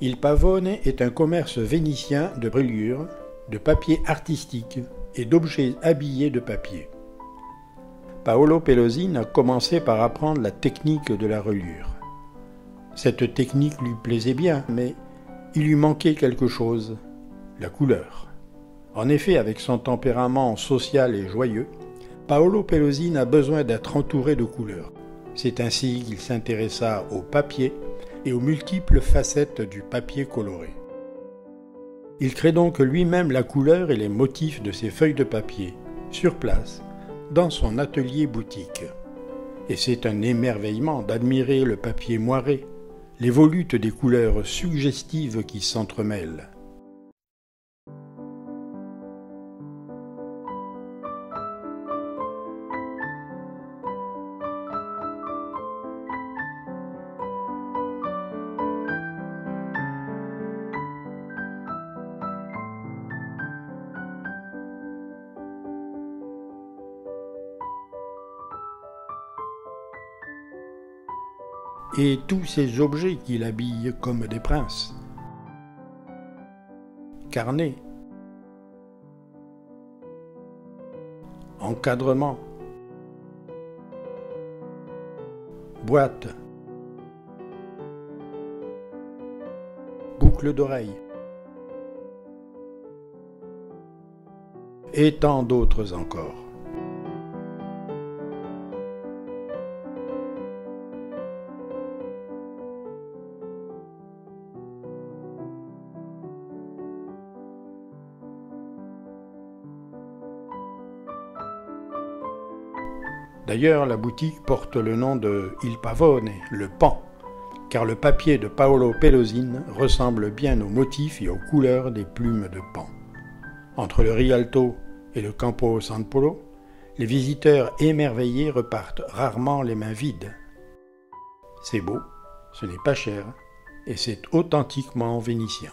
Il Pavone est un commerce vénitien de brûlures, de papier artistique et d'objets habillés de papier. Paolo Pellosin a commencé par apprendre la technique de la reliure. Cette technique lui plaisait bien, mais il lui manquait quelque chose, la couleur. En effet, avec son tempérament social et joyeux, Paolo Pellosin a besoin d'être entouré de couleurs. C'est ainsi qu'il s'intéressa au papier et aux multiples facettes du papier coloré. Il crée donc lui-même la couleur et les motifs de ses feuilles de papier, sur place, dans son atelier boutique. Et c'est un émerveillement d'admirer le papier moiré, les volutes des couleurs suggestives qui s'entremêlent. Et tous ces objets qu'il habille comme des princes. Carnet, encadrement, boîte, boucle d'oreille, et tant d'autres encore. D'ailleurs, la boutique porte le nom de Il Pavone, le pan, car le papier de Paolo Pellosin ressemble bien aux motifs et aux couleurs des plumes de pan. Entre le Rialto et le Campo San Polo, les visiteurs émerveillés repartent rarement les mains vides. C'est beau, ce n'est pas cher, et c'est authentiquement vénitien.